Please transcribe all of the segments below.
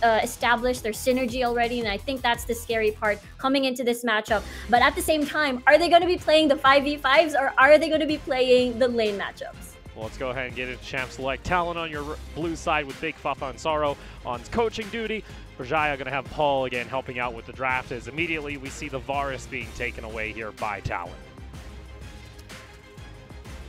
established their synergy already, and I think that's the scary part coming into this matchup. But at the same time, are they going to be playing the 5v5s, or are they going to be playing the lane matchups? Well, let's go ahead and get into champ select. Talon on your blue side with Big Fuff on Sorrow on coaching duty. Berjaya going to have Paul again helping out with the draft, as immediately we see the Varus being taken away here by Talon.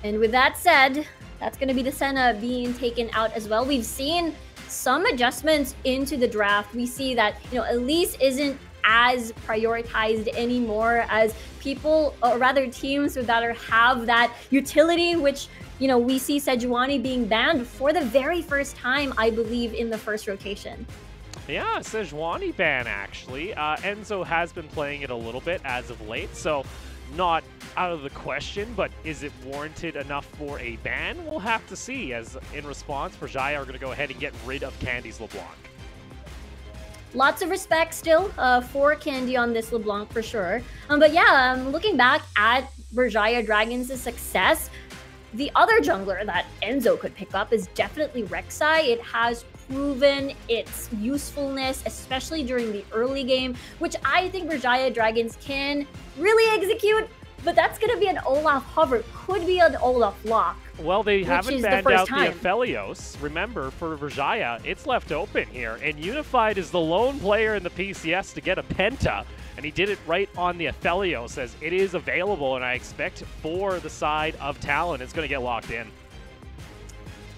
And with that said, that's going to be the Senna being taken out as well. We've seen some adjustments into the draft. We see that, Elise isn't as prioritized anymore, as people, or rather teams that have that utility, which we see Sejuani being banned for the very first time, I believe, in the first rotation. Yeah, Sejuani ban, actually. Enzo has been playing it a little bit as of late, so not out of the question, but is it warranted enough for a ban? We'll have to see, as in response, Berjaya are going to go ahead and get rid of Candy's LeBlanc. Lots of respect still for Candy on this LeBlanc for sure. But yeah, looking back at Berjaya Dragons' success, the other jungler that Enzo could pick up is definitely Rek'Sai. It has proven its usefulness, especially during the early game, which I think Berjaya Dragons can really execute, but that's going to be an Olaf hover. Could be an Olaf lock. Well, they haven't banned out the Aphelios. Remember, for Berjaya, it's left open here, and Unified is the lone player in the PCS to get a Penta, and he did it right on the Aphelios, as it is available, and I expect for the side of Talon, it's going to get locked in.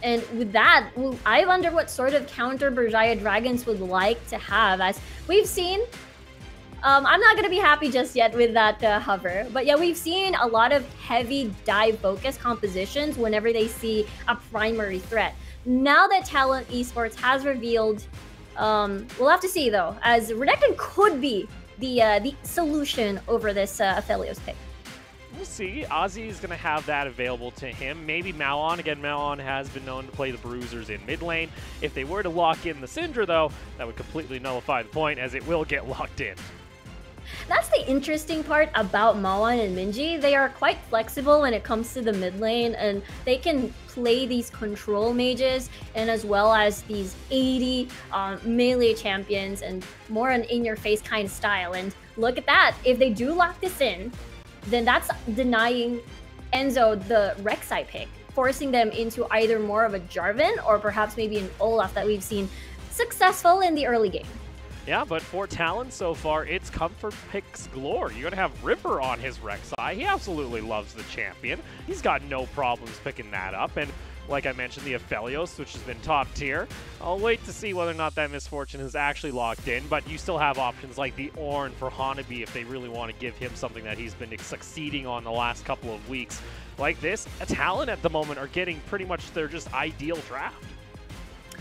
And with that, I wonder what sort of counter Berjaya Dragons would like to have, as we've seen. I'm not going to be happy just yet with that hover. But yeah, we've seen a lot of heavy dive-focused compositions whenever they see a primary threat. Now that Talon Esports has revealed, we'll have to see though, as Renekton could be the solution over this Aphelios pick. We'll see. Ozzy is going to have that available to him. Maybe Malon. Again, Malon has been known to play the Bruisers in mid lane. If they were to lock in the Syndra, though, that would completely nullify the point, as it will get locked in. That's the interesting part about Malon and Minji. They are quite flexible when it comes to the mid lane, and they can play these control mages and as well as these 80 melee champions, and more an in-your-face kind of style. And look at that. If they do lock this in, then that's denying Enzo the Rek'Sai pick, forcing them into either more of a Jarvan or perhaps maybe an Olaf that we've seen successful in the early game. Yeah, but for Talon so far, it's comfort picks galore. You're going to have Ripper on his Rek'Sai. He absolutely loves the champion. He's got no problems picking that up. And like I mentioned, the Aphelios, which has been top tier. I'll wait to see whether or not that Misfortune is actually locked in, but you still have options like the Ornn for Hanabi if they really want to give him something that he's been succeeding on the last couple of weeks. Like this, a Talon at the moment are getting pretty much their just ideal draft.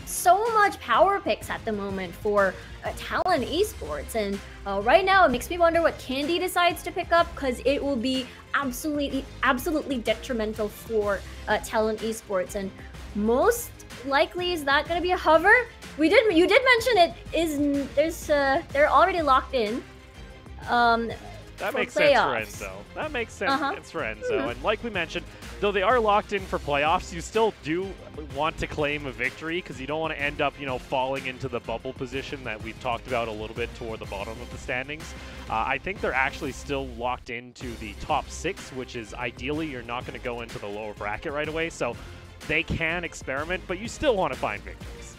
So much power picks at the moment for Talon Esports, and right now it makes me wonder what Candy decides to pick up, because it will be absolutely detrimental for Talon Esports. And most likely, is that going to be a hover? You did mention they're already locked in. That makes sense for Enzo. That makes sense for Enzo. And like we mentioned, though they are locked in for playoffs, you still do want to claim a victory, because you don't want to end up, falling into the bubble position that we've talked about a little bit toward the bottom of the standings. I think they're actually still locked into the top 6, which is ideally you're not going to go into the lower bracket right away. So they can experiment, but you still want to find victories.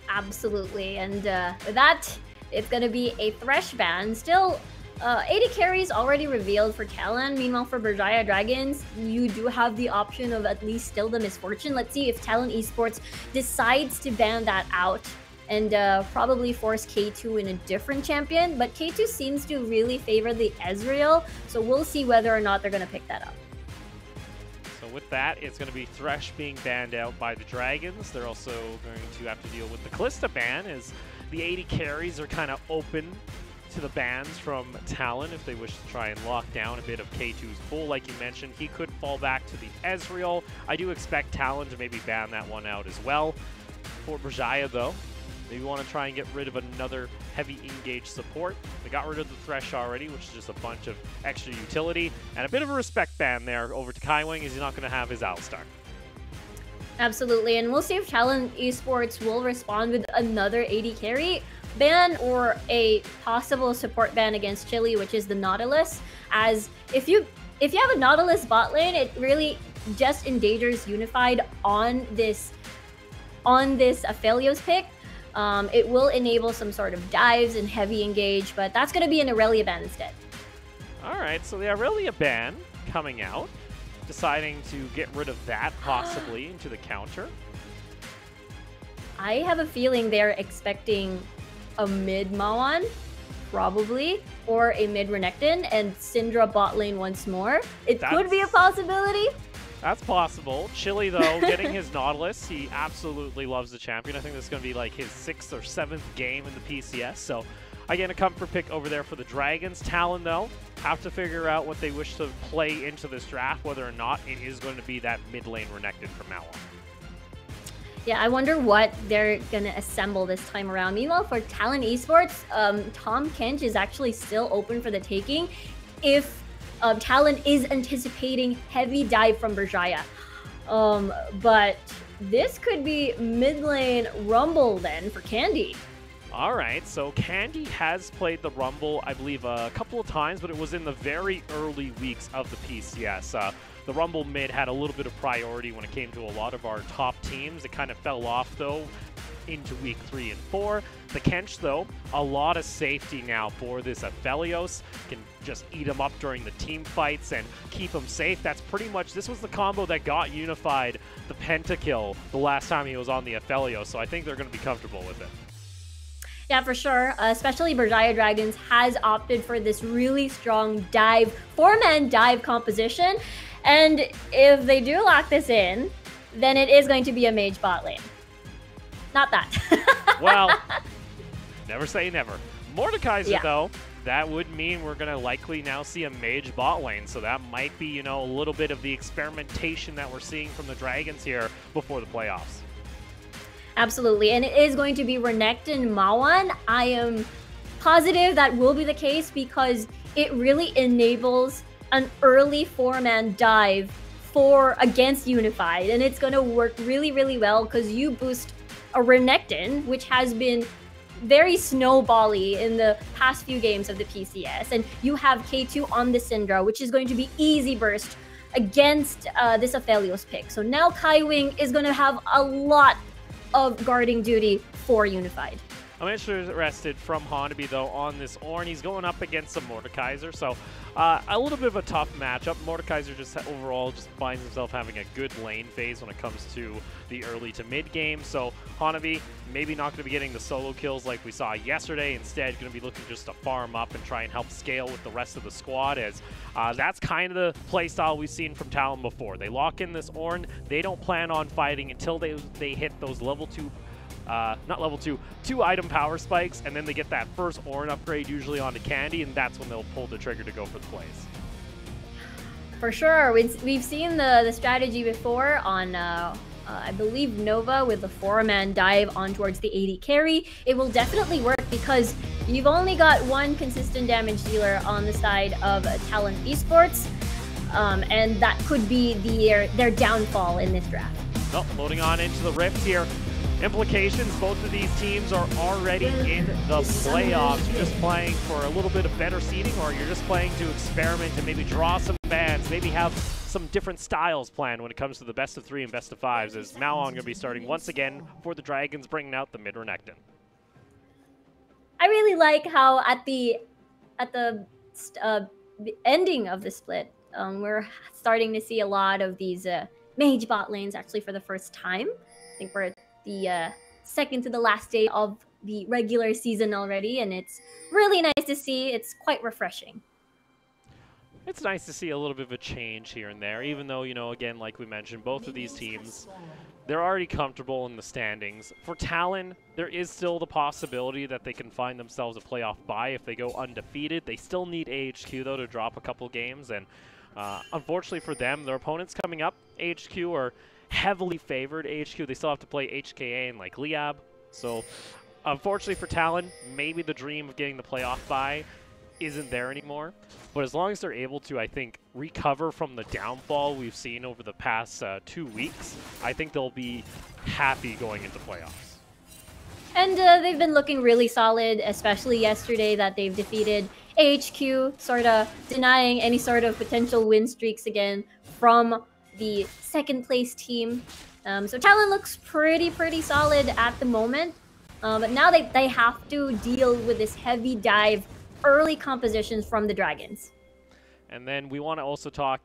Absolutely. And with that, it's going to be a Thresh ban. Still, 80 carries already revealed for Talon. Meanwhile, for Berjaya Dragons, you do have the option of at least still the Misfortune. Let's see if Talon Esports decides to ban that out and probably force K2 in a different champion. But K2 seems to really favor the Ezreal, so we'll see whether or not they're going to pick that up. So with that, it's going to be Thresh being banned out by the Dragons. They're also going to have to deal with the Kalista ban, as the 80 carries are kind of open to the bans from Talon if they wish to try and lock down a bit of K2's pull. Like you mentioned, he could fall back to the Ezreal. I do expect Talon to maybe ban that one out as well. For Berjaya, though, maybe want to try and get rid of another heavy engage support. They got rid of the Thresh already, which is just a bunch of extra utility, and a bit of a respect ban there over to Kaiwing, as he's not going to have his Alistar. Absolutely, and we'll see if Talon Esports will respond with another AD carry ban or a possible support ban against Chile, which is the Nautilus. As if you have a Nautilus bot lane, it really just endangers Unified on this Aphelios pick. It will enable some sort of dives and heavy engage, but that's going to be an Aurelia ban instead. All right, so the Aurelia ban coming out, deciding to get rid of that possibly into the counter. I have a feeling they're expecting a mid Mawan, probably, or a mid Renekton, and Syndra bot lane once more. It could be a possibility. That's possible. Chile, though, getting his Nautilus, he absolutely loves the champion. I think this is going to be like his 6th or 7th game in the PCS. So, again, a comfort pick over there for the Dragons. Talon, though, have to figure out what they wish to play into this draft, whether or not it is going to be that mid lane Renekton from now on. Yeah, I wonder what they're going to assemble this time around. Meanwhile, for Talon Esports, Tom Kench is actually still open for the taking if Talon is anticipating heavy dive from Berjaya. But this could be mid lane Rumble then for Candy. All right, so Candy has played the Rumble, I believe, a couple of times, but it was in the very early weeks of the PCS. The Rumble mid had a little bit of priority when it came to a lot of our top teams. It kind of fell off, though, into week 3 and 4. The Kench, though, a lot of safety now for this Aphelios. Can just eat him up during the team fights and keep him safe. That's pretty much, this was the combo that got Unified the pentakill the last time he was on the Aphelios, so I think they're going to be comfortable with it. Yeah, for sure. Especially Berjaya Dragons has opted for this really strong dive, 4-man dive composition. And if they do lock this in, then it is going to be a mage bot lane. Not that. Well, never say never. Mordekaiser, though, that would mean we're going to likely now see a mage bot lane. So that might be, you know, a little bit of the experimentation that we're seeing from the Dragons here before the playoffs. Absolutely, and it is going to be Renekton Mawan. I am positive that will be the case because it really enables an early 4-man dive against Unified, and it's going to work really, really well because you boost a Renekton, which has been very snowbally in the past few games of the PCS, and you have K2 on the Syndra, which is going to be easy burst against this Aphelios pick. So now Kaiwing is going to have a lot of guarding duty for Unified. I'm interested from Hanabi, though, on this Ornn. He's going up against some Mordekaiser, so a little bit of a tough matchup. Mordekaiser just overall just finds himself having a good lane phase when it comes to the early to mid game. So Hanabi maybe not going to be getting the solo kills like we saw yesterday. Instead, going to be looking just to farm up and try and help scale with the rest of the squad, as that's kind of the playstyle we've seen from Talon before. They lock in this Ornn. They don't plan on fighting until they hit those level 2 not level 2 item power spikes, and then they get that first Ornn upgrade usually onto Candy, and that's when they'll pull the trigger to go for the plays. For sure. We've seen the strategy before on I believe Nova with the 4-man dive on towards the AD carry. It will definitely work because you've only got one consistent damage dealer on the side of Talon Esports, and that could be their downfall in this draft. Well, loading on into the Rift here. Implications, both of these teams are already in the playoffs. You're just playing for a little bit of better seeding, or you're just playing to experiment and maybe draw some bans, maybe have some different styles planned when it comes to the best of 3 and best of 5s, as Malon going to be starting once again for the Dragons, bringing out the mid Renekton. I really like how at the ending of the split, we're starting to see a lot of these mage bot lanes actually for the first time. I think we're the second to the last day of the regular season already, and it's really nice to see. It's quite refreshing. It's nice to see a little bit of a change here and there, even though, you know, again, like we mentioned, both of these teams, they're already comfortable in the standings. For Talon, there is still the possibility that they can find themselves a playoff bye if they go undefeated. They still need AHQ, though, to drop a couple games, and unfortunately for them, their opponents coming up, AHQ, are heavily favored. AHQ, they still have to play HKA and like Liab. So unfortunately for Talon, maybe the dream of getting the playoff bye isn't there anymore. But as long as they're able to, I think, recover from the downfall we've seen over the past 2 weeks, I think they'll be happy going into playoffs. And they've been looking really solid, especially yesterday that they've defeated AHQ, sort of denying any sort of potential win streaks again from the second place team. So Talon looks pretty solid at the moment. But now they have to deal with this heavy dive early compositions from the Dragons. And then we want to also talk,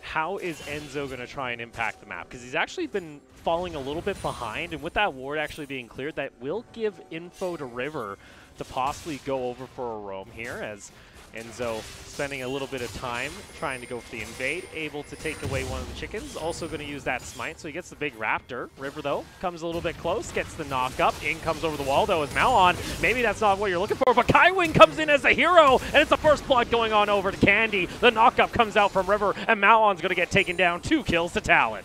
how is Enzo going to try and impact the map? Because he's actually been falling a little bit behind, and with that ward actually being cleared, that will give info to River to possibly go over for a roam here, as Enzo spending a little bit of time trying to go for the invade, able to take away one of the chickens, also going to use that smite, so he gets the big raptor. River, though, comes a little bit close, gets the knock up, in comes over the wall, though, is Malon. Maybe that's not what you're looking for, but Kaiwing comes in as a hero, and it's the first blood going on over to Candy. The knock up comes out from River, and Malon's going to get taken down, 2 kills to Talon.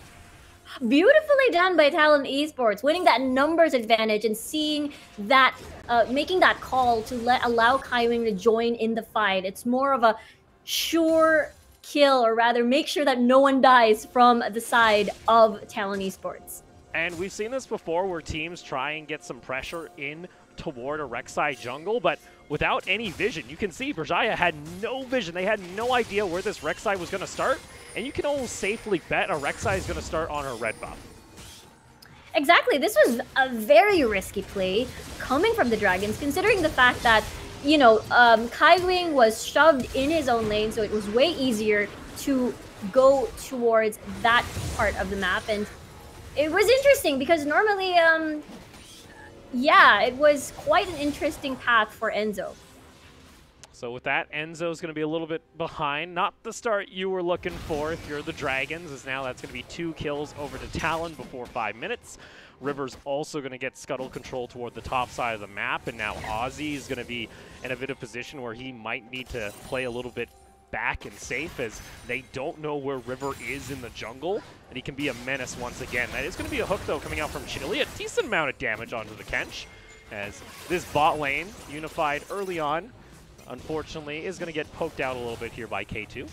Beautifully done by Talon Esports, winning that numbers advantage and seeing that, making that call to allow Kaiwing to join in the fight. It's more of a sure kill, or rather make sure that no one dies from the side of Talon Esports. And we've seen this before where teams try and get some pressure in toward a Rek'Sai jungle, but without any vision. You can see Berjaya had no vision. They had no idea where this Rek'Sai was going to start, and you can almost safely bet a Rek'Sai is going to start on her red buff. Exactly. This was a very risky play coming from the Dragons, considering the fact that, you know, Kaiwing was shoved in his own lane, so it was way easier to go towards that part of the map. And it was interesting because normally, yeah, it was quite an interesting path for Enzo. So with that, Enzo's going to be a little bit behind. Not the start you were looking for if you're the Dragons, as now that's going to be 2 kills over to Talon before 5 minutes. River's also going to get scuttle control toward the top side of the map, and now Ozzy is going to be in a bit of position where he might need to play a little bit back and safe, as they don't know where River is in the jungle, and he can be a menace once again. That is going to be a hook, though, coming out from Chili. A decent amount of damage onto the Kench, as this bot lane, Unified early on, unfortunately, is going to get poked out a little bit here by K2.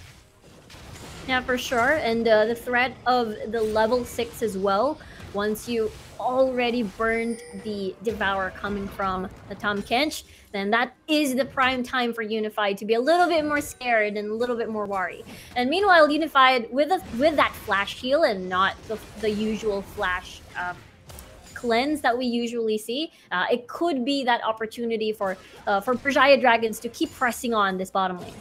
Yeah, for sure. And the threat of the level 6 as well. Once you already burned the Devour coming from the Tahm Kench, then that is the prime time for Unified to be a little bit more scared and a little bit more worried. And meanwhile, Unified, with that flash heal and not the usual flash cleanse that we usually see, it could be that opportunity for Berjaya Dragons to keep pressing on this bottom lane.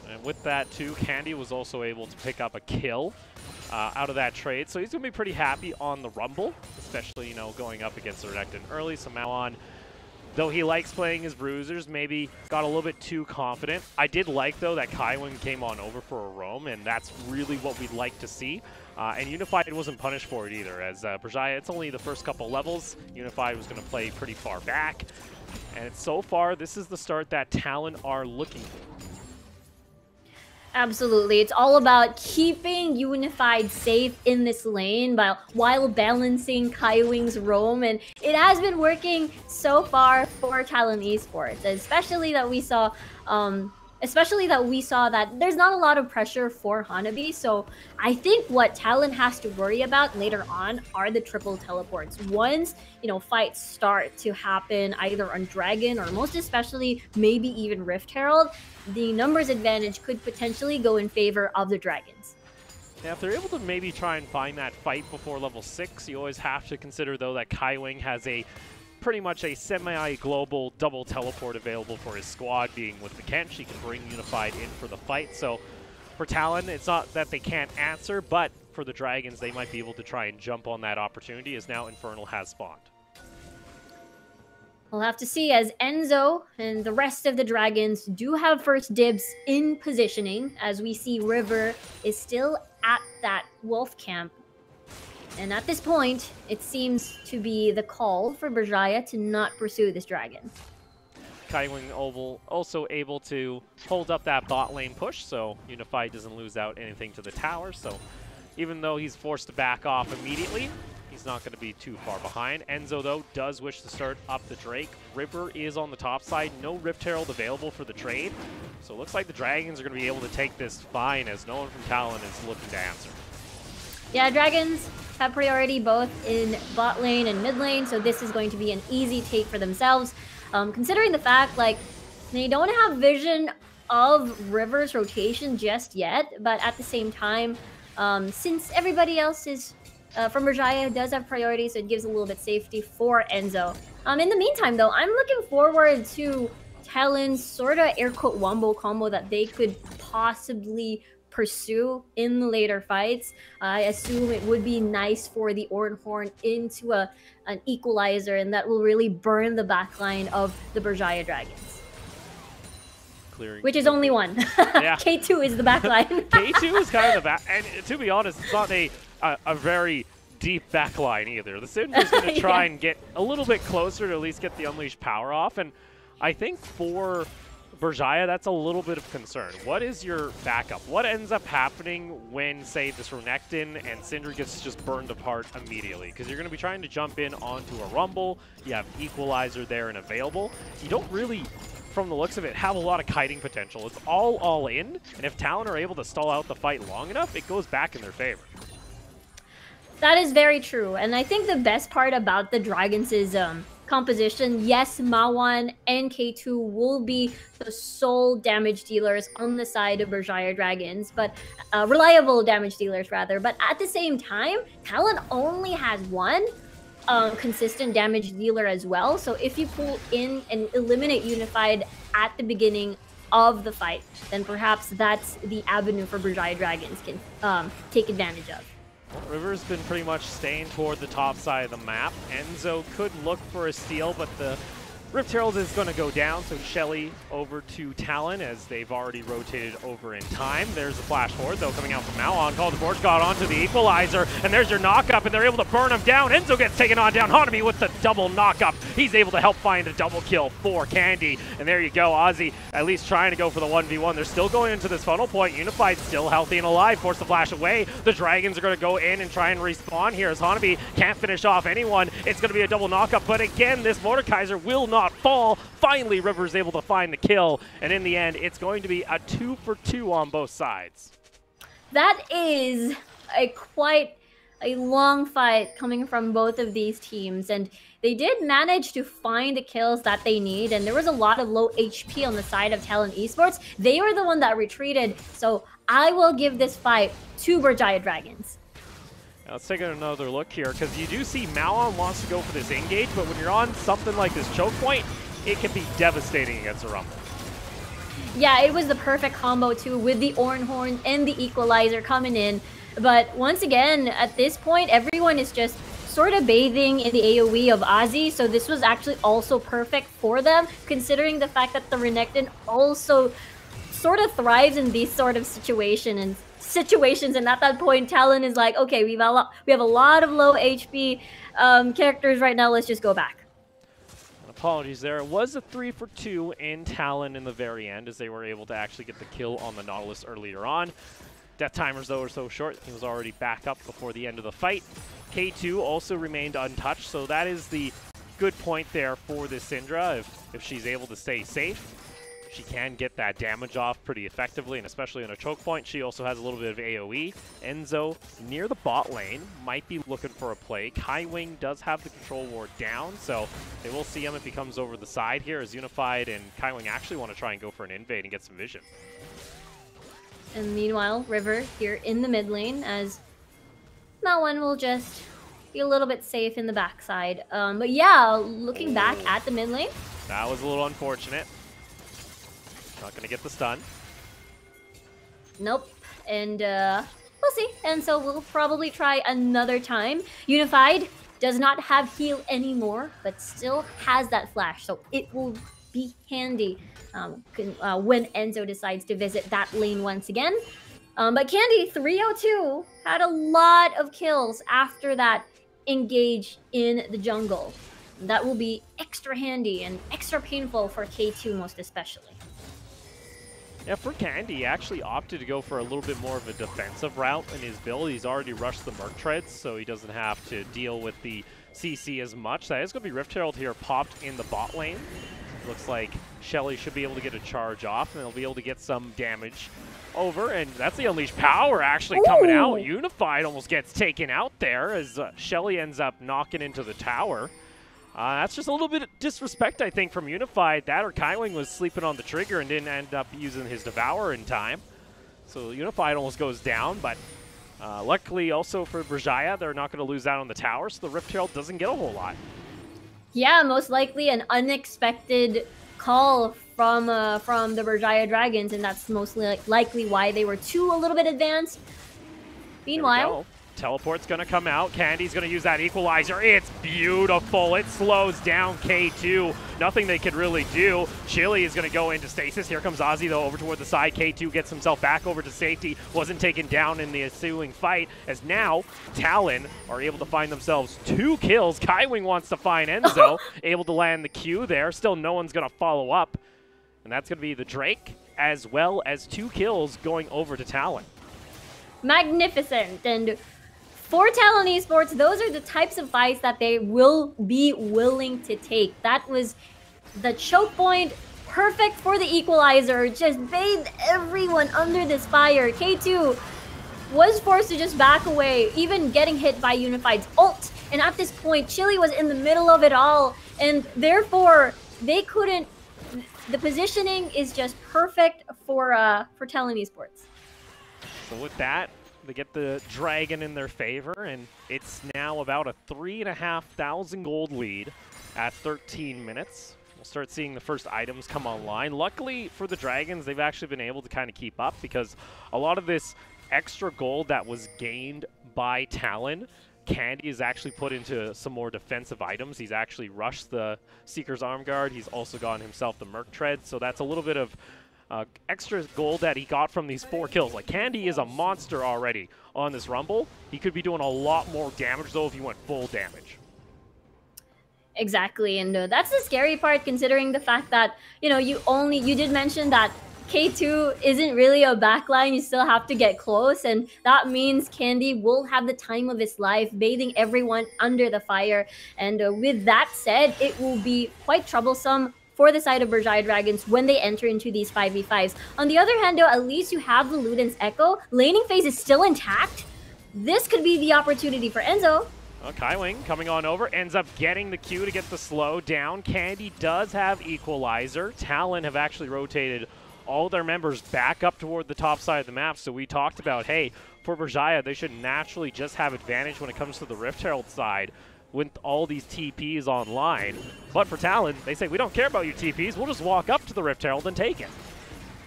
And with that too, Candy was also able to pick up a kill out of that trade, so he's going to be pretty happy on the Rumble, especially, you know, going up against the Renekton early. So Malon, though he likes playing his bruisers, maybe got a little bit too confident. I did like, though, that Kaiwing came on over for a roam, and that's really what we'd like to see. And Unified wasn't punished for it either, as Berjaya, it's only the first couple levels. Unified was going to play pretty far back. And so far, this is the start that Talon are looking for. Absolutely. It's all about keeping Unified safe in this lane while balancing Kaiwing's roam, and it has been working so far for Talon Esports, especially that we saw that there's not a lot of pressure for Hanabi. So I think what Talon has to worry about later on are the triple teleports. Once, you know, fights start to happen either on Dragon or most especially maybe even Rift Herald, the numbers advantage could potentially go in favor of the Dragons. Yeah, if they're able to maybe try and find that fight before level 6, you always have to consider, though, that Kaiwing has pretty much a semi-global double teleport available for his squad, being with the Kench. He can bring Unified in for the fight. So for Talon, it's not that they can't answer, but for the Dragons, they might be able to try and jump on that opportunity, as now Infernal has spawned. We'll have to see, as Enzo and the rest of the Dragons do have first dibs in positioning, as we see River is still at that wolf camp. And at this point, it seems to be the call for Berjaya to not pursue this dragon. Kaiwing also able to hold up that bot lane push, so Unified doesn't lose out anything to the tower. So even though he's forced to back off immediately, he's he's not going to be too far behind. Enzo, though, does wish to start up the Drake. River is on the top side. No Rift Herald available for the trade. So it looks like the Dragons are going to be able to take this fine, as no one from Talon is looking to answer. Yeah, Dragons have priority both in bot lane and mid lane, so this is going to be an easy take for themselves. Considering the fact, like, they don't have vision of River's rotation just yet, but at the same time, since everybody else is from Berjaya does have priority, so it gives a little bit safety for Enzo. In the meantime, though, I'm looking forward to Talon's sort of air quote wombo combo that they could possibly pursue in the later fights. I assume it would be nice for the Horn into an equalizer, and that will really burn the backline of the Berjaya Dragons. Clearing which is only one. Yeah. K2 is the backline. K2 is kind of the back, and to be honest, it's not a very deep backline either. The Syndra's going to try and get a little bit closer to at least get the Unleashed power off, and I think for Berjaya, that's a little bit of concern. What is your backup? What ends up happening when, say, this Renekton and Syndra gets just burned apart immediately? Because you're going to be trying to jump in onto a Rumble. You have Equalizer there and available. You don't really, from the looks of it, have a lot of kiting potential. It's all in, and if Talon are able to stall out the fight long enough, it goes back in their favor. That is very true, and I think the best part about the Dragons is composition. Yes, Mawan and K2 will be the sole damage dealers on the side of Berjaya Dragons, but reliable damage dealers rather. But at the same time, Talon only has one consistent damage dealer as well. So if you pull in and eliminate Unified at the beginning of the fight, then perhaps that's the avenue for Berjaya Dragons can take advantage of. Well, River's been pretty much staying toward the top side of the map. Enzo could look for a steal, but the Rift Herald is going to go down, so Shelly over to Talon as they've already rotated over in time. There's a flash forward, though, coming out from Malon. Call the Forge God onto the Equalizer, and there's your knock-up, and they're able to burn him down. Enzo gets taken on down. Hanami with the double knock-up. He's able to help find a double kill for Candy. And there you go, Ozzy at least trying to go for the 1v1. They're still going into this funnel point. Unified still healthy and alive. Force the flash away. The Dragons are going to go in and try and respawn here as Hanami can't finish off anyone. It's going to be a double knock-up, but again, this Mordekaiser will not fall. Finally, River's able to find the kill, and in the end, it's going to be a 2-for-2 on both sides. That is quite a long fight coming from both of these teams, and they did manage to find the kills that they need, and there was a lot of low HP on the side of Talon Esports. They were the one that retreated, so I will give this fight to Berjaya Dragons. Now let's take another look here, because you do see Malon wants to go for this engage, but when you're on something like this choke point, it can be devastating against a Rumble. Yeah, it was the perfect combo too, with the Horn and the Equalizer coming in. But once again, at this point, everyone is just sort of bathing in the AoE of Ozzy, so this was actually also perfect for them, considering the fact that the Renekton also sort of thrives in these sort of situations, and at that point, Talon is like, okay, we have a lot of low HP characters right now, let's just go back. Apologies there. It was a 3-for-2 in Talon in the very end, as they were able to actually get the kill on the Nautilus earlier on. Death timers, though, were so short, he was already back up before the end of the fight. K2 also remained untouched, so that is the good point there for this Syndra. If she's able to stay safe, she can get that damage off pretty effectively, and especially in a choke point, she also has a little bit of AoE. Enzo, near the bot lane, might be looking for a play. Kaiwing does have the control ward down, so they will see him if he comes over the side here, as Unified and Kaiwing actually want to try and go for an invade and get some vision. And meanwhile, River here in the mid lane, as Malwan will just be a little bit safe in the backside. But yeah, looking back at the mid lane. That was a little unfortunate. Not going to get the stun. Nope. And we'll see. And so we'll probably try another time. Unified does not have heal anymore, but still has that flash. So it will be handy when Enzo decides to visit that lane once again. But Candy, 302, had a lot of kills after that engage in the jungle. That will be extra handy and extra painful for K2 most especially. Yeah, for Candy, he actually opted to go for a little bit more of a defensive route in his build. He's already rushed the Merc Treads, so he doesn't have to deal with the CC as much. That is going to be Rift Herald here popped in the bot lane. Looks like Shelly should be able to get a charge off, and they'll be able to get some damage over, and that's the Unleashed Power actually coming out. Unified almost gets taken out there as Shelly ends up knocking into the tower. That's just a little bit of disrespect, I think, from Unified. That or Kaiwing was sleeping on the trigger and didn't end up using his Devour in time. So Unified almost goes down, but luckily also for Berjaya, they're not going to lose out on the tower, so the Rift Herald doesn't get a whole lot. Yeah, most likely an unexpected call from the Berjaya Dragons, and that's mostly likely why they were a little bit advanced. Meanwhile, Teleport's going to come out. Candy's going to use that equalizer. It's beautiful. It slows down K2. Nothing they could really do. Chili is going to go into stasis. Here comes Ozzy, though, over toward the side. K2 gets himself back over to safety. Wasn't taken down in the ensuing fight, as now Talon are able to find themselves 2 kills. Kaiwing wants to find Enzo. Able to land the Q there. Still no one's going to follow up. And that's going to be the Drake, as well as 2 kills going over to Talon. Magnificent. And for Talon Esports, those are the types of fights that they will be willing to take. That was the choke point, perfect for the equalizer. Just bathed everyone under this fire. K2 was forced to just back away, even getting hit by Unified's ult. And at this point, Chili was in the middle of it all, and therefore they couldn't. The positioning is just perfect for Talon Esports. So with that, they get the Dragon in their favor, and it's now about a 3,500 gold lead at 13 minutes. We'll start seeing the first items come online. Luckily for the Dragons, they've actually been able to kind of keep up, because a lot of this extra gold that was gained by Talon, Candy is actually put into some more defensive items. He's actually rushed the Seeker's Arm Guard. He's also gotten himself the Merc Tread, so that's a little bit of extra gold that he got from these 4 kills. Like, Candy is a monster already on this Rumble. He could be doing a lot more damage, though, if he went full damage. Exactly, and that's the scary part, considering the fact that, you know, you did mention that K2 isn't really a backline. You still have to get close, and that means Candy will have the time of his life, bathing everyone under the fire. And with that said, it will be quite troublesome for the side of Berjaya Dragons when they enter into these 5v5s. On the other hand, though, at least you have the Luden's Echo. Laning phase is still intact. This could be the opportunity for Enzo. Well, Kaiwing coming on over, ends up getting the Q to get the slow down. Candy does have Equalizer. Talon have actually rotated all their members back up toward the top side of the map, so we talked about, hey, for Berjaya, they should naturally just have advantage when it comes to the Rift Herald side with all these TPs online. But for Talon, they say, we don't care about your TPs, we'll just walk up to the Rift Herald and take it.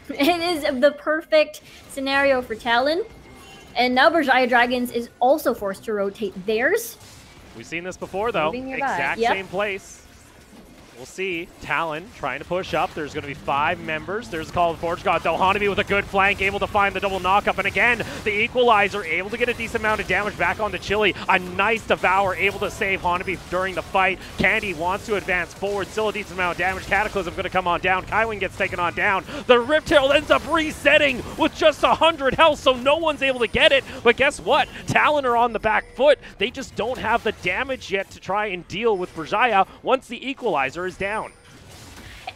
It is the perfect scenario for Talon. And now Berjaya Dragons is also forced to rotate theirs. We've seen this before, though. Exact same place. We'll see. Talon trying to push up. There's going to be 5 members. There's a call of Forge God, though. Hanabi with a good flank, able to find the double knock-up. And again, the Equalizer able to get a decent amount of damage back onto Chili. A nice Devour able to save Hanabi during the fight. Candy wants to advance forward. Still a decent amount of damage. Cataclysm going to come on down. Kaiwing gets taken on down. The Rift Herald ends up resetting with just 100 health, so no one's able to get it. But guess what? Talon are on the back foot. They just don't have the damage yet to try and deal with Berjaya once the Equalizer is down.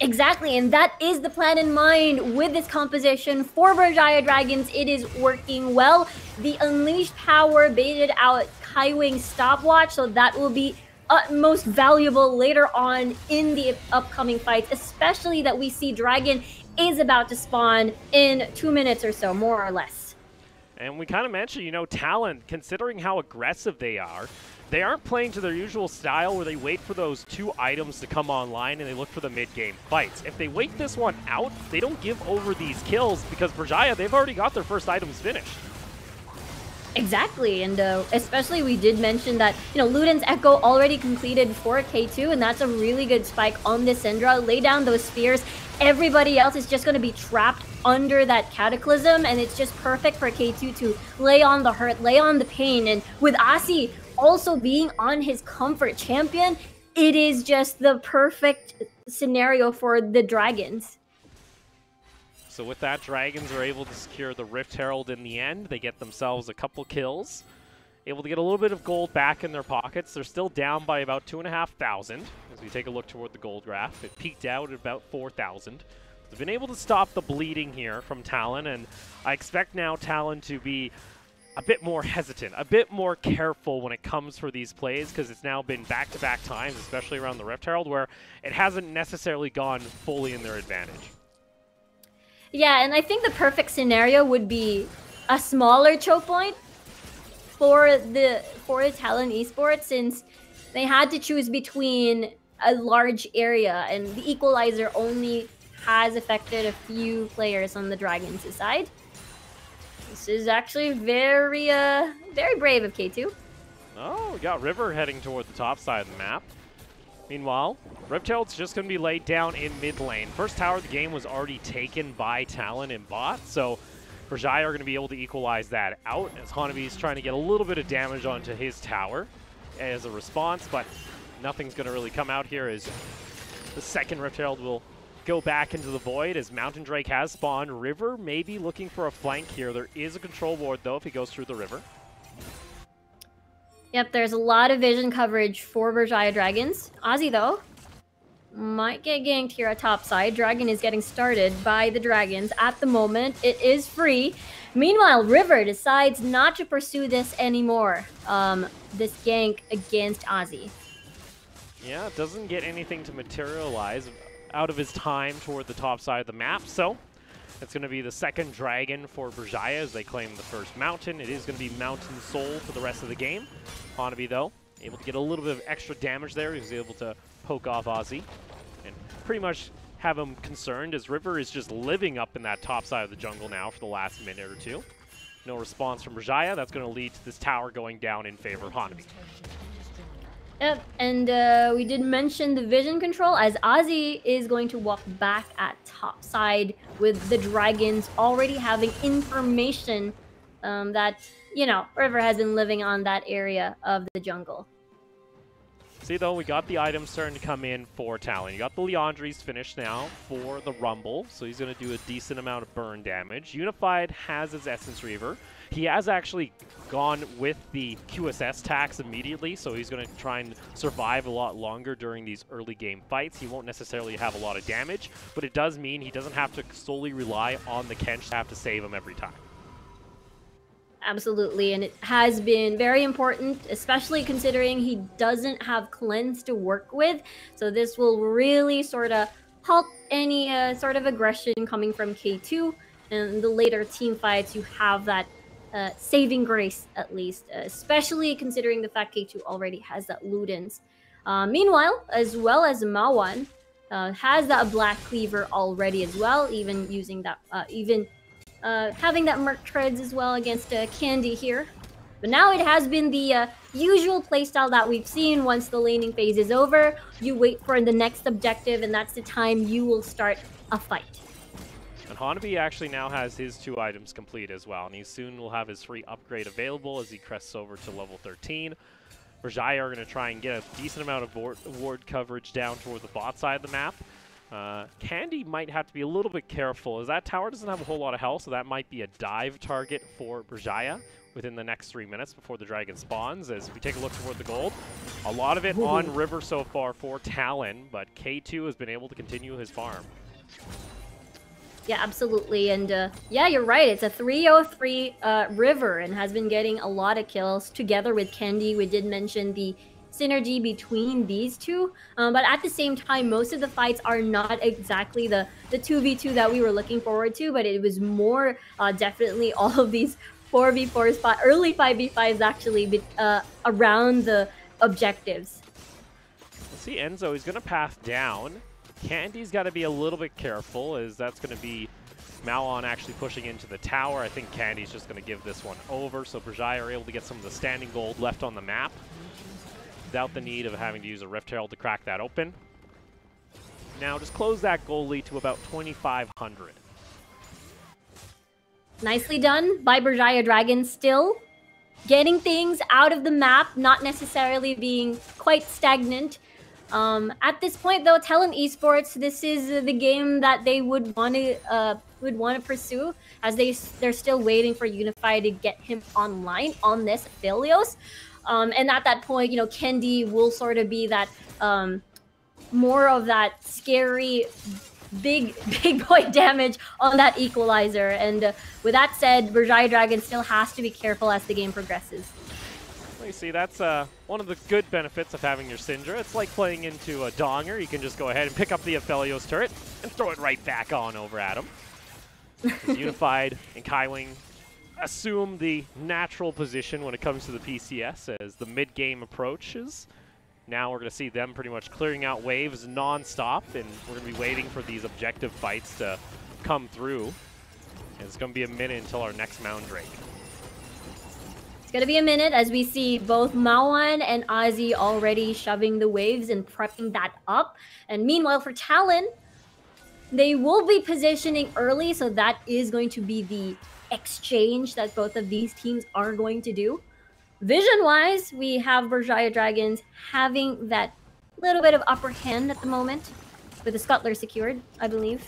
Exactly, and that is the plan in mind with this composition for Berjaya Dragons. It is working well. The Unleashed Power baited out Kaiwing's stopwatch, so that will be utmost valuable later on in the upcoming fights, especially that we see Dragon is about to spawn in 2 minutes or so, more or less. And we kind of mentioned, you know, Talon, considering how aggressive they aren't playing to their usual style where they wait for those 2 items to come online and they look for the mid-game fights. If they wait this one out, they don't give over these kills, because Berjaya, they've already got their first items finished. Exactly, and especially we did mention that, you know, Luden's Echo already completed for K2, and that's a really good spike on the Syndra. Lay down those spears. Everybody else is just going to be trapped under that Cataclysm, and it's just perfect for K2 to lay on the hurt, lay on the pain. And with Asi also being on his comfort champion, it is just the perfect scenario for the Dragons. So with that, Dragons are able to secure the Rift Herald in the end. They get themselves a couple kills. Able to get a little bit of gold back in their pockets. They're still down by about 2,500 as we take a look toward the gold graph. It peaked out at about 4,000. They've been able to stop the bleeding here from Talon, and I expect now Talon to be a bit more hesitant, a bit more careful when it comes for these plays, because it's now been back-to-back times, especially around the Rift Herald, where it hasn't necessarily gone fully in their advantage. Yeah, and I think the perfect scenario would be a smaller choke point for the Talon Esports, since they had to choose between a large area, and the equalizer only has affected a few players on the Dragons' side. This is actually very brave of K2. Oh, we got River heading toward the top side of the map. Meanwhile, Rift Herald's just going to be laid down in mid lane. First tower of the game was already taken by Talon and bot, so Berjaya are going to be able to equalize that out as Hanabi's trying to get a little bit of damage onto his tower as a response, but nothing's going to really come out here as the second Rift Herald will go back into the void as Mountain Drake has spawned. River may be looking for a flank here. There is a control ward, though, if he goes through the river. Yep, there's a lot of vision coverage for Berjaya Dragons. Ozzy, though, might get ganked here at top side. Dragon is getting started by the Dragons at the moment. It is free. Meanwhile, River decides not to pursue this anymore. This gank against Ozzy. Yeah, it doesn't get anything to materialize out of his time toward the top side of the map, so it's going to be the second dragon for Berjaya as they claim the first mountain. It is going to be Mountain Soul for the rest of the game. Hanabi, though, able to get a little bit of extra damage there. He's able to poke off Ozzy and pretty much have him concerned as River is just living up in that top side of the jungle now for the last minute or two. No response from Berjaya. That's going to lead to this tower going down in favor of Hanabi. Yep, and we did mention the vision control as Ozzy is going to walk back at top side with the Dragons already having information that, you know, River has been living on that area of the jungle. See, though, we got the items starting to come in for Talon. You got the Leandries finished now for the Rumble, so he's going to do a decent amount of burn damage. Unified has his Essence Reaver. He has actually gone with the QSS tax immediately, so he's going to try and survive a lot longer during these early game fights. He won't necessarily have a lot of damage, but it does mean he doesn't have to solely rely on the Kench to have to save him every time. Absolutely, and it has been very important, especially considering he doesn't have cleanse to work with. So this will really sort of halt any sort of aggression coming from K2. And the later team fights, you have that saving grace, at least, especially considering the fact K2 already has that Ludens. Meanwhile, as well as Mawan has that Black Cleaver already as well, even using that, having that Merc Treads as well against Candy here. But now it has been the usual playstyle that we've seen. Once the laning phase is over, you wait for the next objective, and that's the time you will start a fight. And Hanabi actually now has his 2 items complete as well, and he soon will have his free upgrade available as he crests over to level 13. Berjaya are going to try and get a decent amount of ward coverage down toward the bot side of the map. Candy might have to be a little bit careful, as that tower doesn't have a whole lot of health, so that might be a dive target for Berjaya within the next 3 minutes before the dragon spawns. As we take a look toward the gold, a lot of it on River so far for Talon, but K2 has been able to continue his farm. Yeah, absolutely. And yeah, you're right. It's a 3-0-3 River and has been getting a lot of kills together with Candy. We did mention the synergy between these two. But at the same time, most of the fights are not exactly the 2v2 that we were looking forward to, but it was more definitely all of these 4v4s, early 5v5s actually around the objectives. Let's see, Enzo, he's going to path down. Candy's got to be a little bit careful, as that's going to be Malon actually pushing into the tower. I think Candy's just going to give this one over, so Berjaya are able to get some of the standing gold left on the map without the need of having to use a Rift Herald to crack that open. Now just close that goal lead to about 2,500. Nicely done by Berjaya Dragon, still getting things out of the map, not necessarily being quite stagnant. At this point, though, Talon Esports, this is the game that they would want to pursue, as they're still waiting for Unify to get him online on this Aphelios. And at that point, you know, Kendi will sort of be that more of that scary big boy damage on that equalizer. And with that said, Berjaya Dragon still has to be careful as the game progresses. Well, you see, that's one of the good benefits of having your Syndra. It's like playing into a Donger. You can just go ahead and pick up the Aphelios turret and throw it right back on over at him. Unified and Kaiwing assume the natural position when it comes to the PCS as the mid-game approaches. Now we're going to see them pretty much clearing out waves non-stop, and we're going to be waiting for these objective fights to come through. And it's going to be a minute until our next Mound Drake. It's going to be a minute as we see both Mawan and Ozzy already shoving the waves and prepping that up. And meanwhile for Talon, they will be positioning early, so that is going to be the exchange that both of these teams are going to do. Vision-wise, we have Berjaya Dragons having that little bit of upper hand at the moment, with the Scuttler secured, I believe.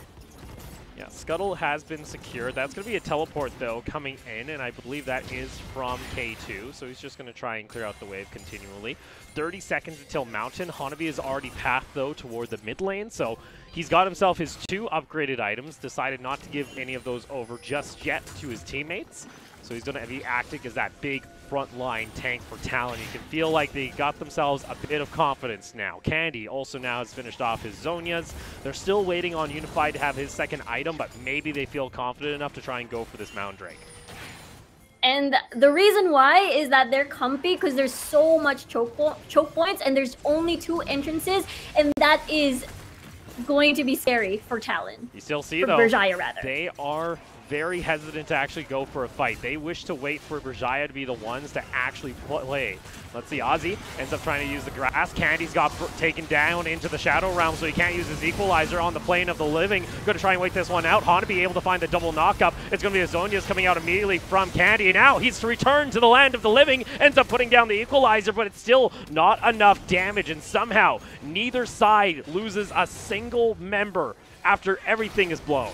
Yeah, Scuttle has been secured. That's going to be a teleport, though, coming in, and I believe that is from K2, so he's just going to try and clear out the wave continually. 30 seconds until Mountain. Hanabi is already pathed, though, toward the mid lane, so he's got himself his 2 upgraded items, decided not to give any of those over just yet to his teammates. So he's going to be acting as that big frontline tank for Talon. You can feel like they got themselves a bit of confidence now. Candy also now has finished off his Zonias. They're still waiting on Unified to have his second item, but maybe they feel confident enough to try and go for this Mound Drake. And the reason why is that they're comfy because there's so much choke points and there's only 2 entrances, and that is going to be scary for Talon. You still see, for though, Berjaya, rather. They are very hesitant to actually go for a fight. They wish to wait for Berjaya to be the ones to actually play. Let's see, Ozzy ends up trying to use the grass. Candy's got taken down into the Shadow Realm, so he can't use his Equalizer on the Plane of the Living. Going to try and wait this one out. Hanabi able to find the double knockup. It's going to be a Zonia's coming out immediately from Candy, and now he's to return to the Land of the Living. Ends up putting down the Equalizer, but it's still not enough damage, and somehow neither side loses a single member after everything is blown.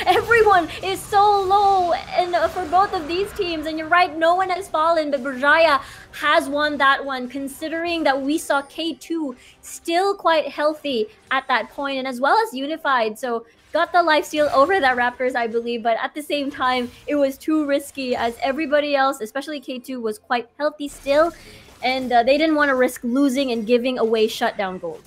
Everyone is so low and for both of these teams, and you're right, no one has fallen, but Berjaya has won that one, considering that we saw K2 still quite healthy at that point, and as well as Unified, so got the lifesteal over that Raptors, I believe, but at the same time, it was too risky as everybody else, especially K2, was quite healthy still, and they didn't want to risk losing and giving away shutdown gold.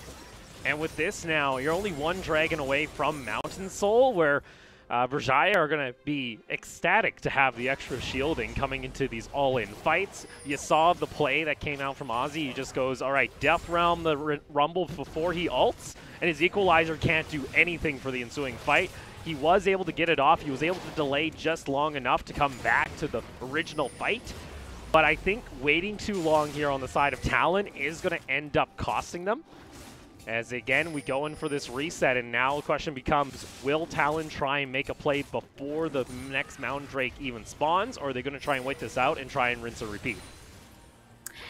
And with this now, you're only 1 dragon away from Mountain Soul, where Berjaya are going to be ecstatic to have the extra shielding coming into these all-in fights. You saw the play that came out from Ozzy. He just goes, all right, Death Realm the Rumble before he ults, and his Equalizer can't do anything for the ensuing fight. He was able to get it off. He was able to delay just long enough to come back to the original fight. But I think waiting too long here on the side of Talon is going to end up costing them. As again, we go in for this reset, and now the question becomes, will Talon try and make a play before the next Mound Drake even spawns, or are they going to try and wait this out and try and rinse and repeat?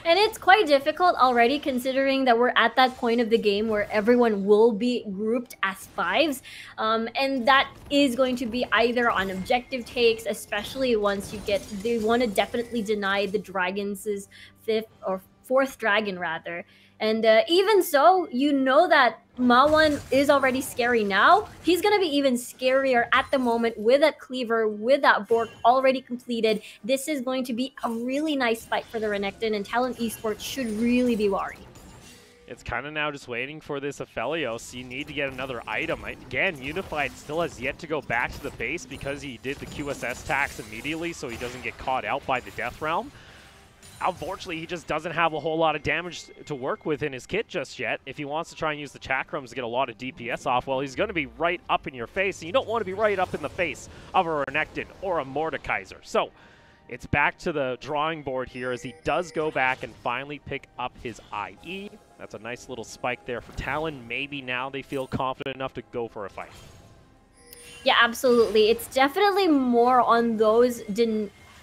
And it's quite difficult already, considering that we're at that point of the game where everyone will be grouped as 5s. And that is going to be either on objective takes, especially once you get, they want to definitely deny the Dragons' 5th or 4th dragon, rather. And even so, you know that Mawan is already scary now. He's going to be even scarier at the moment with that Cleaver, with that Bork already completed. This is going to be a really nice fight for the Renekton, and Talon Esports should really be worried. It's kind of now just waiting for this Aphelios. You need to get another item. Again, Unified still has yet to go back to the base because he did the QSS tax immediately, so he doesn't get caught out by the Death Realm. Unfortunately, he just doesn't have a whole lot of damage to work with in his kit just yet. If he wants to try and use the chakrams to get a lot of DPS off, well, he's going to be right up in your face, and you don't want to be right up in the face of a Renekton or a Mordekaiser. So it's back to the drawing board here as he does go back and finally pick up his IE. That's a nice little spike there for Talon. Maybe now they feel confident enough to go for a fight. Yeah, absolutely. It's definitely more on those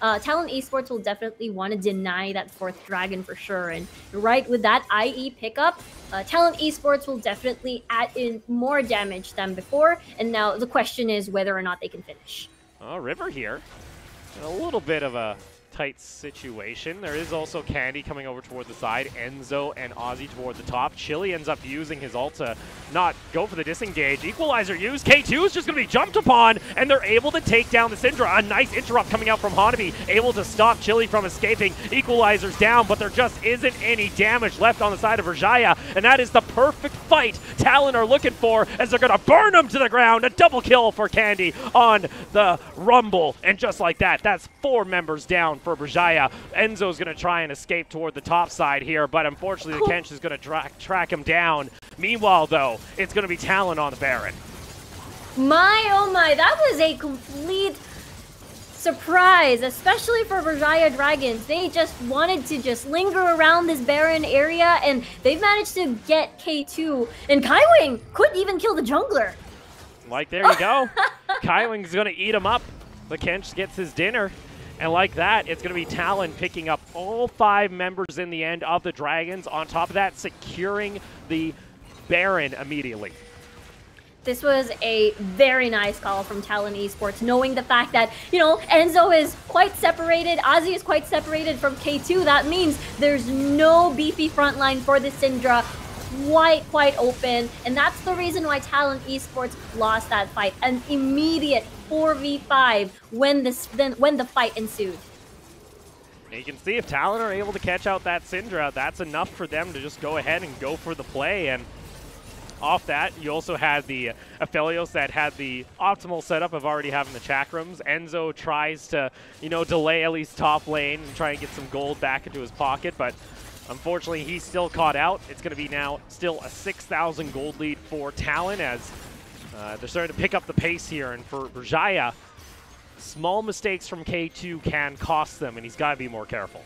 Talon Esports will definitely want to deny that 4th dragon for sure. And right with that IE pickup, Talon Esports will definitely add in more damage than before. And now the question is whether or not they can finish. Oh, River here. In a little bit of a tight situation. There is also Candy coming over toward the side. Enzo and Ozzy toward the top. Chili ends up using his ult to not go for the disengage. Equalizer used. K2 is just going to be jumped upon, and they're able to take down the Syndra. A nice interrupt coming out from Hanabi, able to stop Chili from escaping. Equalizer's down, but there just isn't any damage left on the side of Berjaya, and that is the perfect fight Talon are looking for, as they're going to burn him to the ground. A double kill for Candy on the Rumble, and just like that, that's 4 members down for Berjaya. Enzo's going to try and escape toward the top side here, but unfortunately the Kench is going to track him down. Meanwhile, though, it's going to be Talon on the Baron. My, oh my, that was a complete surprise, especially for Berjaya Dragons. They just wanted to just linger around this Baron area, and they've managed to get K2, and Kaiwing couldn't even kill the jungler. Like, there you go. Kaiwing's going to eat him up. The Kench gets his dinner. And like that, it's going to be Talon picking up all 5 members in the end of the Dragons. On top of that, securing the Baron immediately. This was a very nice call from Talon Esports, knowing the fact that, you know, Enzo is quite separated, Ozzy is quite separated from K2. That means there's no beefy frontline for the Syndra. Quite open, and that's the reason why Talon Esports lost that fight. An immediate 4v5 when the fight ensued. And you can see if Talon are able to catch out that Syndra, that's enough for them to just go ahead and go for the play. And off that, you also had the Aphelios that had the optimal setup of already having the chakrams. Enzo tries to, you know, delay at least top lane and try and get some gold back into his pocket, but unfortunately, he's still caught out. It's going to be now still a 6,000 gold lead for Talon, as they're starting to pick up the pace here. And for Berjaya, small mistakes from K2 can cost them, and he's got to be more careful.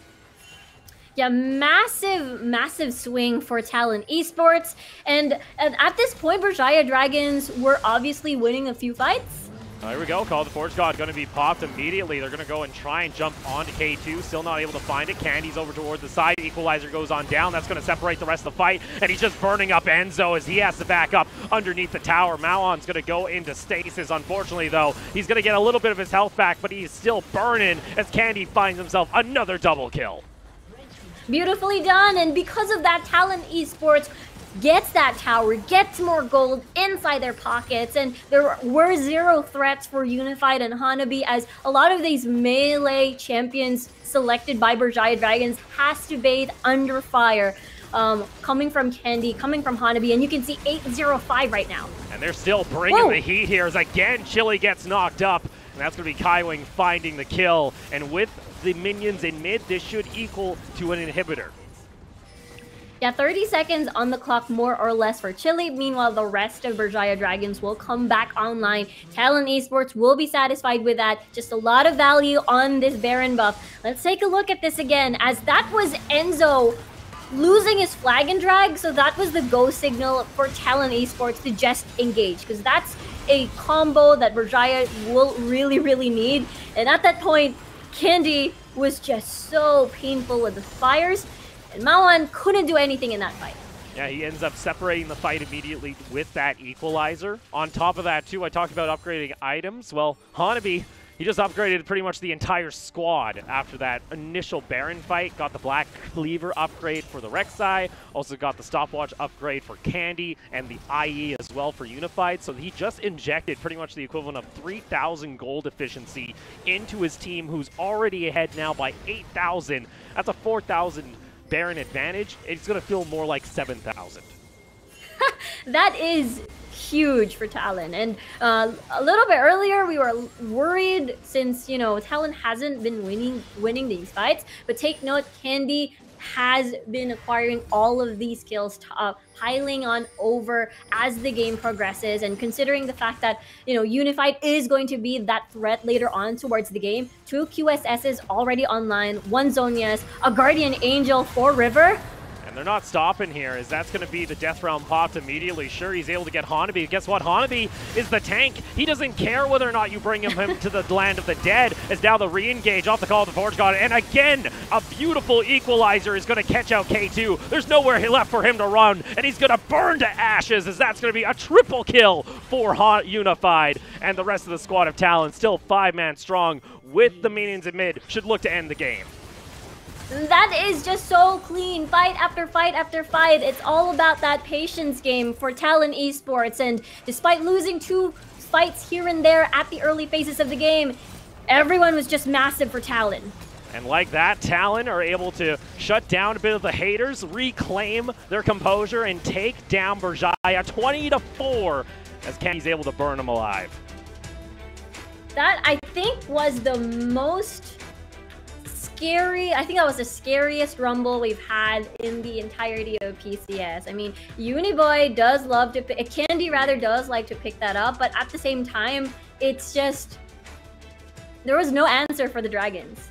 Yeah, massive swing for Talon Esports. And at this point, Berjaya Dragons were obviously winning a few fights. There we go. Call the Forge God going to be popped immediately. They're going to go and try and jump onto K2. Still not able to find it. Candy's over toward the side. Equalizer goes on down. That's going to separate the rest of the fight. And he's just burning up Enzo as he has to back up underneath the tower. Maon's going to go into stasis. Unfortunately, though, he's going to get a little bit of his health back, but he's still burning as Candy finds himself another double kill. Beautifully done. And because of that, Talon Esports gets that tower, gets more gold inside their pockets, and there were 0 threats for Unified and Hanabi, as a lot of these melee champions selected by Berjaya Dragons has to bathe under fire. Coming from Candy, coming from Hanabi, and you can see 805 right now. And they're still bringing the heat here, as again Chili gets knocked up, and that's going to be Kaiwing finding the kill. And with the minions in mid, this should equal to an inhibitor. Yeah, 30 seconds on the clock, more or less, for Chili. Meanwhile, the rest of Berjaya Dragons will come back online. Talon Esports will be satisfied with that. Just a lot of value on this Baron buff. Let's take a look at this again, as that was Enzo losing his flag and drag, so that was the go signal for Talon Esports to just engage, because that's a combo that Berjaya will really need. And at that point, Candy was just so painful with the fires, and Mawan couldn't do anything in that fight. Yeah, he ends up separating the fight immediately with that equalizer. On top of that, too, I talked about upgrading items. Well, Hanabi, he just upgraded pretty much the entire squad after that initial Baron fight. Got the Black Cleaver upgrade for the Rek'Sai. Also got the Stopwatch upgrade for Candy and the IE as well for Unified. So he just injected pretty much the equivalent of 3,000 gold efficiency into his team, who's already ahead now by 8,000. That's a 4,000 Baron advantage. It's going to feel more like 7,000. That is huge for Talon. And a little bit earlier, we were worried since, you know, Talon hasn't been winning these fights. But take note, Candy has been acquiring all of these kills, piling on over as the game progresses. And considering the fact that, you know, Unified is going to be that threat later on towards the game, 2 QSSs already online, 1 Zonias, a Guardian Angel for River. And they're not stopping here, as that's going to be the Death Realm popped immediately. Sure, he's able to get Hanabi. Guess what? Hanabi is the tank. He doesn't care whether or not you bring him to the land of the dead, as now the re-engage off the call of the Forge God. And again, a beautiful equalizer is going to catch out K2. There's nowhere left for him to run, and he's going to burn to ashes, as that's going to be a triple kill for Unified. And the rest of the squad of Talon, still 5-man strong with the minions in mid, should look to end the game. That is just so clean. Fight after fight after fight. It's all about that patience game for Talon Esports. And despite losing 2 fights here and there at the early phases of the game, everyone was just massive for Talon. And like that, Talon are able to shut down a bit of the haters, reclaim their composure, and take down Berjaya 20-4 as Kenny's able to burn them alive. That, I think, was the most scary. I think that was the scariest Rumble we've had in the entirety of PCS. I mean, Uniboy does love to pick, Candy rather does like to pick that up, but at the same time, it's just, there was no answer for the Dragons.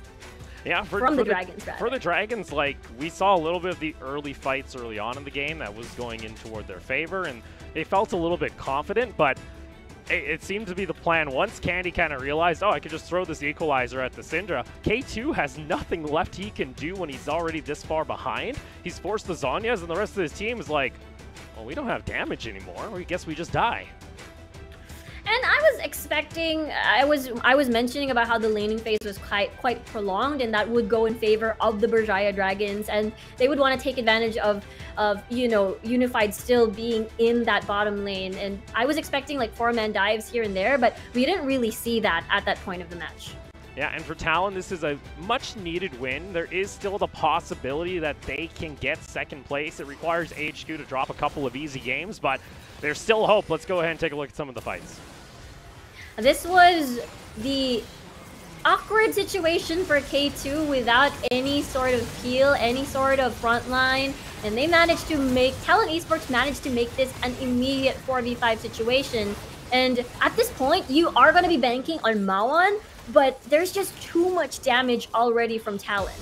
Yeah, for the Dragons, like, we saw a little bit of the early fights early on in the game that was going in toward their favor, and they felt a little bit confident, but it seemed to be the plan. Once Candy kind of realized, oh, I could just throw this equalizer at the Syndra, K2 has nothing left he can do when he's already this far behind. He's forced the Zhonya's, and the rest of his team is like, well, we don't have damage anymore. I guess we just die. And I was expecting, I was mentioning about how the laning phase was quite prolonged, and that would go in favor of the Berjaya Dragons, and they would want to take advantage of you know, Unified still being in that bottom lane. And I was expecting like 4-man dives here and there, but we didn't really see that at that point of the match. Yeah, and for Talon, this is a much-needed win. There is still the possibility that they can get second place. It requires HQ to drop a couple of easy games, but there's still hope. Let's go ahead and take a look at some of the fights. This was the awkward situation for K2 without any sort of peel, any sort of front line, and they managed to make, Talon Esports managed to make this an immediate 4v5 situation. And at this point, you are going to be banking on Mawan, but there's just too much damage already from Talon.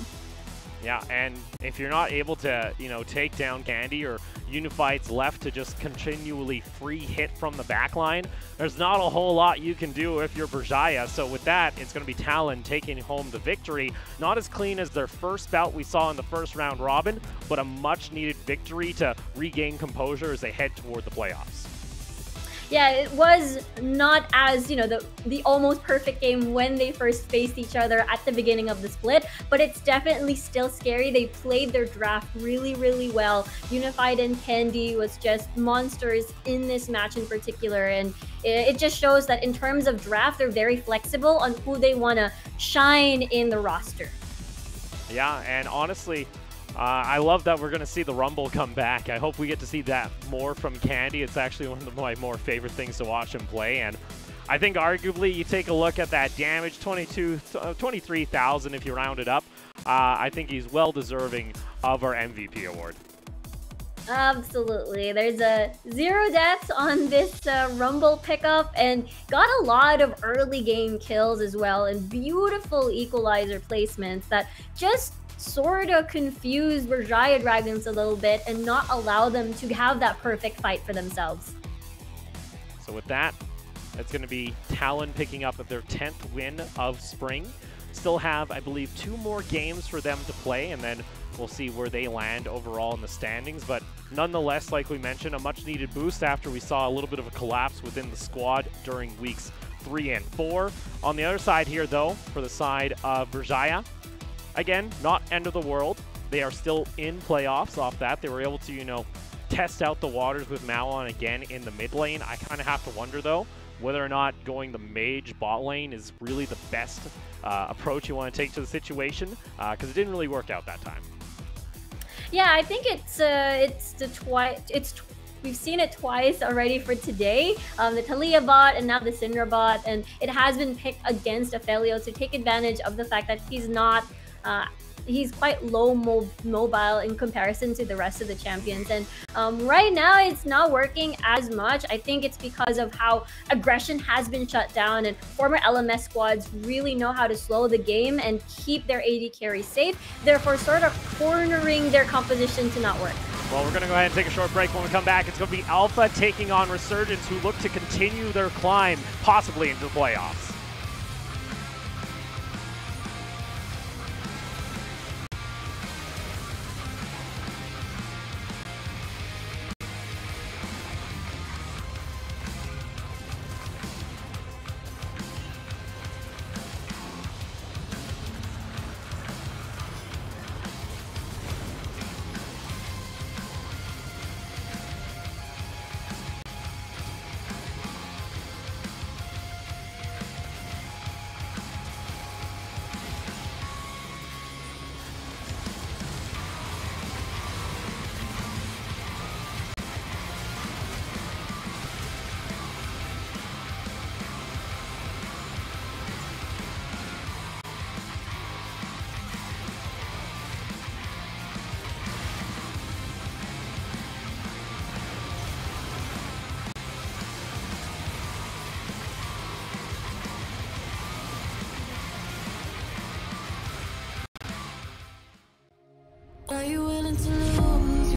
Yeah, and if you're not able to, you know, take down Candy, or Unified's left to just continually free hit from the backline, there's not a whole lot you can do if you're Berjaya. So with that, it's going to be Talon taking home the victory. Not as clean as their first bout we saw in the first round robin, but a much-needed victory to regain composure as they head toward the playoffs. Yeah, it was not as, you know, the almost perfect game when they first faced each other at the beginning of the split, but it's definitely still scary. They played their draft really, really well. Unified and Candy was just monsters in this match in particular, and it just shows that in terms of draft, they're very flexible on who they want to shine in the roster. Yeah, and honestly, I love that we're going to see the Rumble come back. I hope we get to see that more from Candy. It's actually one of my more favorite things to watch him play. And I think arguably you take a look at that damage, 23,000 if you round it up. I think he's well deserving of our MVP award. Absolutely. There's a 0 deaths on this Rumble pickup, and got a lot of early game kills as well, and beautiful equalizer placements that just sort of confuse Berjaya Dragons a little bit and not allow them to have that perfect fight for themselves. So with that, that's going to be Talon picking up their 10th win of spring. Still have, I believe, 2 more games for them to play, and then we'll see where they land overall in the standings. But nonetheless, like we mentioned, a much-needed boost after we saw a little bit of a collapse within the squad during weeks 3 and 4. On the other side here, though, for the side of Berjaya, again, not end of the world. They are still in playoffs off that. They were able to, you know, test out the waters with Mawan again in the mid lane. I kind of have to wonder, though, whether or not going the mage bot lane is really the best approach you want to take to the situation, because it didn't really work out that time. Yeah, I think we've seen it twice already for today. The Talia bot and now the Syndra bot, and it has been picked against Afelio to take advantage of the fact that he's not he's quite low mobile in comparison to the rest of the champions. And right now, it's not working as much. I think it's because of how aggression has been shut down, and former LMS squads really know how to slow the game and keep their AD carry safe, therefore sort of cornering their composition to not work. Well, we're going to go ahead and take a short break. When we come back, it's going to be Alpha taking on Resurgence, who look to continue their climb, possibly into the playoffs. Are you